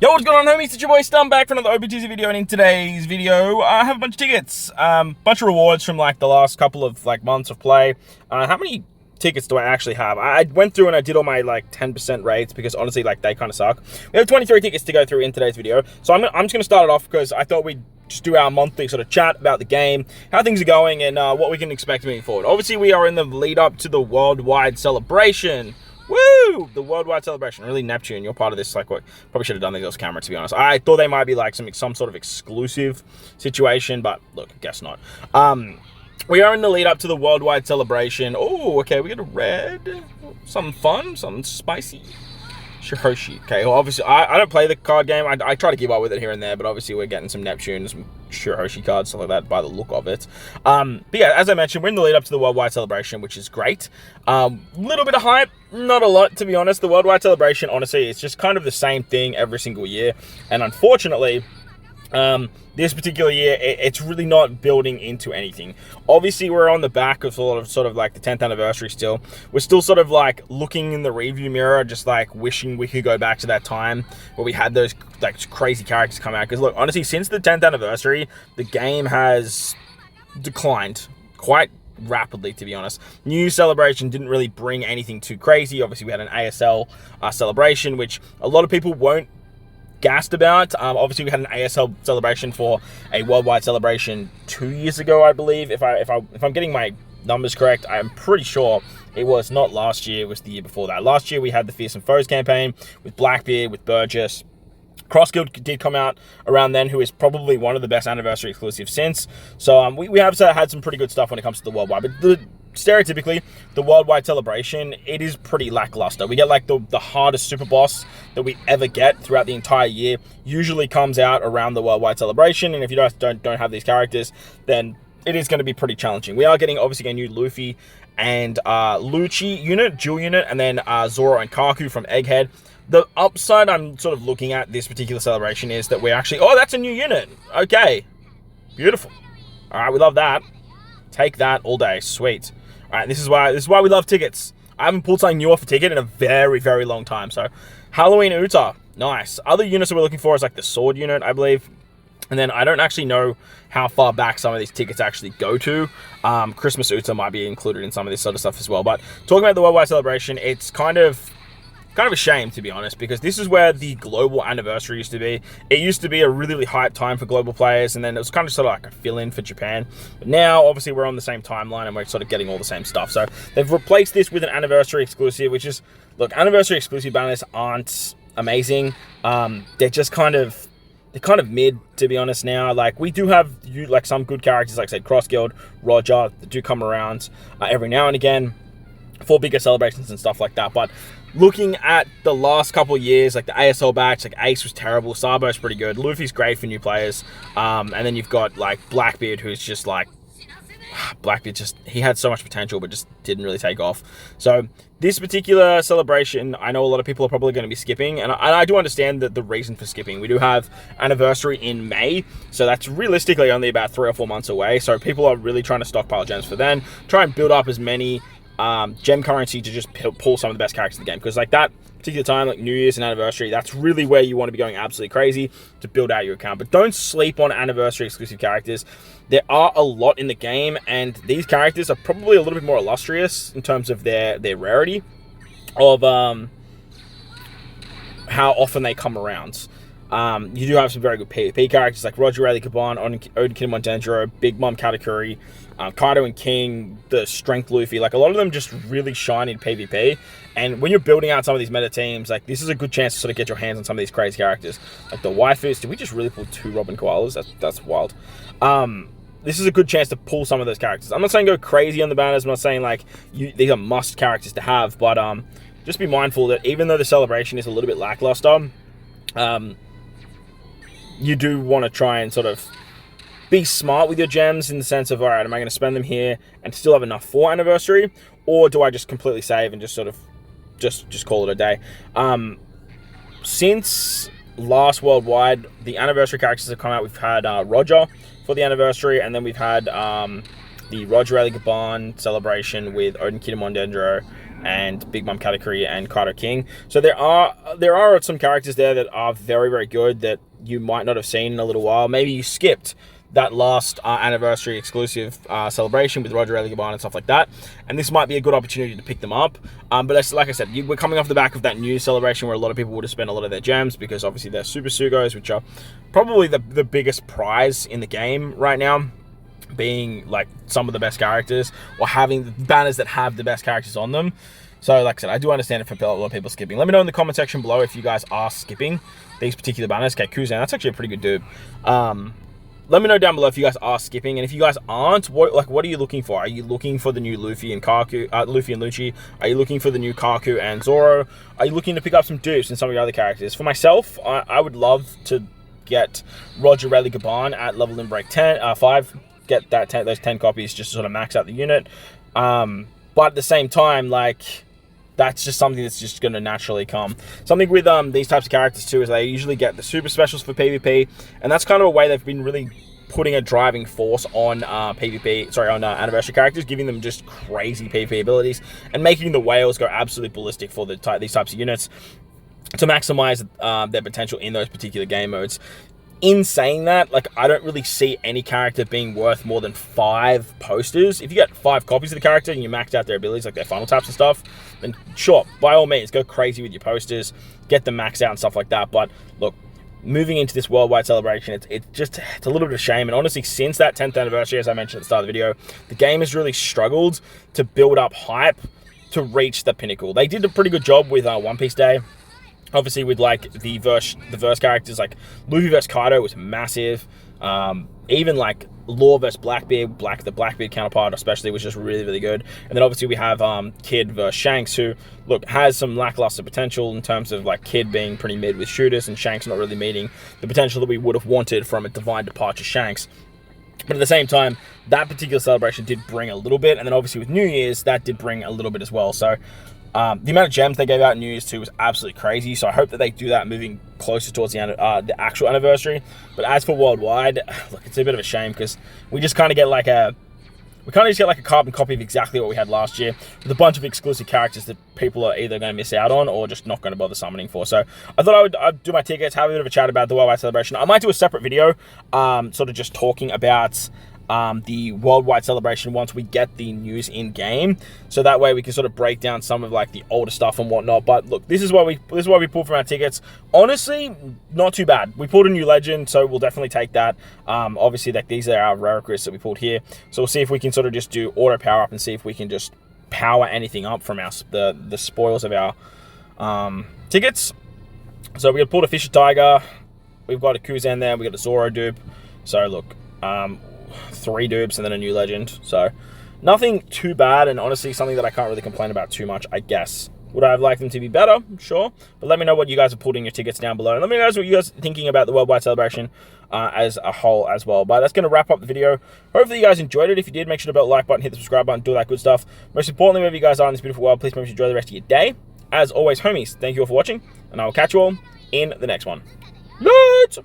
Yo, what's going on, homies? It's your boy Stum back for another OPTC video, and in today's video, I have a bunch of tickets, bunch of rewards from like the last couple of like months of play. How many tickets do I actually have? I went through and I did all my like 10% rates because honestly, like they kind of suck. We have 23 tickets to go through in today's video, so I'm just gonna start it off because I thought we'd just do our monthly sort of chat about the game, how things are going, and what we can expect moving forward. Obviously, we are in the lead up to the worldwide celebration. Woo! The worldwide celebration. Really, Neptune, you're part of this. Like, what? Probably should have done these off camera, to be honest. I thought they might be like some sort of exclusive situation, but look, guess not. We are in the lead up to the worldwide celebration. Oh, okay, we got a red. Something fun, something spicy. Shihoshi. Okay, well, obviously, I don't play the card game. I try to keep up with it here and there, but obviously we're getting some Neptune, some Shihoshi cards, stuff like that, by the look of it. But yeah, as I mentioned, we're in the lead up to the worldwide celebration, which is great. Little bit of hype, not a lot, to be honest. The worldwide celebration, honestly, it's just kind of the same thing every single year, and unfortunately, this particular year, it's really not building into anything. Obviously, we're on the back of sort of like the 10th anniversary still. We're still sort of like looking in the review mirror, just like wishing we could go back to that time where we had those like crazy characters come out. Because look, honestly, since the 10th anniversary, the game has declined quite rapidly, to be honest. New celebration didn't really bring anything too crazy. Obviously, we had an ASL celebration, which a lot of people won't gassed about. Obviously, we had an ASL celebration for a worldwide celebration 2 years ago, I believe. If I'm getting my numbers correct, I'm pretty sure it was not last year, it was the year before that. Last year, we had the Fearsome Foes campaign with Blackbeard, with Burgess. CrossGuild did come out around then, who is probably one of the best anniversary exclusives since. So we have had some pretty good stuff when it comes to the worldwide, but stereotypically, the worldwide celebration, it is pretty lackluster. We get like the hardest super boss that we ever get throughout the entire year, usually comes out around the worldwide celebration, and if you don't have these characters, then it is going to be pretty challenging. We are getting obviously a new Luffy and Lucci unit, dual unit, and then Zoro and Kaku from Egghead. The upside I'm sort of looking at this particular celebration is that we're actually, oh, that's a new unit. Okay, beautiful. All right, we love that. Take that all day, sweet. All right, this is why we love tickets. I haven't pulled something new off a ticket in a very, very long time. So, Halloween Uta, nice. Other units that we're looking for is like the sword unit, I believe. And then I don't actually know how far back some of these tickets actually go to. Christmas Uta might be included in some of this sort of stuff as well. But talking about the worldwide celebration, it's kind of a shame, to be honest, because this is where the global anniversary used to be. It used to be a really, really hype time for global players, and then it was kind of sort of like a fill-in for Japan. But now, obviously, we're on the same timeline, and we're sort of getting all the same stuff. So they've replaced this with an anniversary exclusive, which is, look, anniversary exclusive banners aren't amazing. They're just kind of mid, to be honest. Now, like, we do have like some good characters, like I said, CrossGuild, Roger, that do come around every now and again for bigger celebrations and stuff like that. But looking at the last couple of years, like the ASL batch, like Ace was terrible, Sabo's pretty good, Luffy's great for new players, and then you've got like Blackbeard, who's just like, Blackbeard he had so much potential, but just didn't really take off. So this particular celebration, I know a lot of people are probably going to be skipping, and I do understand that the reason for skipping. We do have anniversary in May, so that's realistically only about 3 or 4 months away. So people are really trying to stockpile gems for then, try and build up as many gem currency to just pull some of the best characters in the game, because like that particular time, like New Year's and anniversary, that's really where you want to be going absolutely crazy to build out your account. But don't sleep on anniversary exclusive characters. There are a lot in the game, and these characters are probably a little bit more illustrious in terms of their rarity of how often they come around. You do have some very good PvP characters like Roger Rayleigh Kaban, Odin Kinemon Denjiro, Big Mom Katakuri, Kaido and King, the Strength Luffy. Like, a lot of them just really shine in PvP. And when you're building out some of these meta teams, like, this is a good chance to sort of get your hands on some of these crazy characters. Like the waifus. Did we just really pull 2 Robin Koalas? That's wild. This is a good chance to pull some of those characters. I'm not saying go crazy on the banners. I'm not saying like these are must characters to have, but just be mindful that even though the celebration is a little bit lackluster, you do want to try and sort of be smart with your gems in the sense of, all right, am I going to spend them here and still have enough for anniversary, or do I just completely save and just sort of just call it a day? Since last worldwide, the anniversary characters have come out. We've had Roger for the anniversary, and then we've had the Roger Rayleigh Gaban celebration with Odin Kinemon Denjiro, and Big Mom Katakuri and Kaito King. So there are some characters there that are very, very good that you might not have seen in a little while. Maybe you skipped that last anniversary exclusive celebration with Roger Eligaban and stuff like that, and this might be a good opportunity to pick them up. But that's, like I said, we're coming off the back of that new celebration where a lot of people would have spent a lot of their gems, because obviously they're Super Sugos, which are probably the biggest prize in the game right now, being like some of the best characters, or having the banners that have the best characters on them. So like I said, I do understand it for a lot of people skipping. Let me know in the comment section below if you guys are skipping these particular banners. Okay, Kuzan, that's actually a pretty good dude. Let me know down below if you guys are skipping, and if you guys aren't, what are you looking for? Are you looking for the new Luffy and Kaku, Luffy and Lucci? Are you looking for the new Kaku and Zoro? Are you looking to pick up some dupes and some of your other characters? For myself, I would love to get Roger Rally Gaban at level Limb Break 5. Get those 10 copies just to sort of max out the unit. But at the same time, like, that's just something that's just going to naturally come. Something with these types of characters too is they usually get the super specials for PvP, and that's kind of a way they've been really putting a driving force on anniversary characters, giving them just crazy PvP abilities and making the whales go absolutely ballistic for these types of units to maximize their potential in those particular game modes. In saying that, like, I don't really see any character being worth more than 5 posters. If you get 5 copies of the character and you max out their abilities, like their final taps and stuff, then sure, by all means, go crazy with your posters, get them maxed out and stuff like that. But look, moving into this worldwide celebration, it's a little bit of a shame. And honestly, since that 10th anniversary, as I mentioned at the start of the video, the game has really struggled to build up hype to reach the pinnacle. They did a pretty good job with One Piece Day. Obviously, with like the verse characters, like Luffy vs Kaido was massive. Even like Law vs Blackbeard, the Blackbeard counterpart especially, was just really, really good. And then obviously we have Kid vs Shanks, who, look, has some lackluster potential in terms of like Kid being pretty mid with shooters and Shanks not really meeting the potential that we would have wanted from a Divine Departure Shanks. But at the same time, that particular celebration did bring a little bit, and then obviously with New Year's, that did bring a little bit as well. So the amount of gems they gave out in New Year's 2 was absolutely crazy, so I hope that they do that moving closer towards the actual anniversary. But as for worldwide, look, it's a bit of a shame, because we just kind of get like a carbon copy of exactly what we had last year, with a bunch of exclusive characters that people are either going to miss out on or just not going to bother summoning for. So I thought I'd do my tickets, have a bit of a chat about the worldwide celebration. I might do a separate video, sort of just talking about the worldwide celebration once we get the news in game, so that way we can sort of break down some of like the older stuff and whatnot. But look, this is what we pulled from our tickets. Honestly, not too bad. We pulled a new legend, so we'll definitely take that. Obviously, like, these are our rare requests that we pulled here, so we'll see if we can sort of just do auto power up and see if we can just power anything up from our the spoils of our tickets. So we pulled a Fisher Tiger, we've got a Kuzan there, we got a Zoro dupe. So look, 3 dupes and then a new legend, so nothing too bad, and honestly something that I can't really complain about too much, I guess. Would I have liked them to be better? Sure, but let me know what you guys have pulled in your tickets down below, and let me know what you guys are thinking about the worldwide celebration as a whole as well. But that's going to wrap up the video. Hopefully you guys enjoyed it. If you did, make sure to hit the like button, hit the subscribe button, do all that good stuff. Most importantly, wherever you guys are in this beautiful world, please remember to enjoy the rest of your day. As always, homies, thank you all for watching, and I will catch you all in the next one. Let's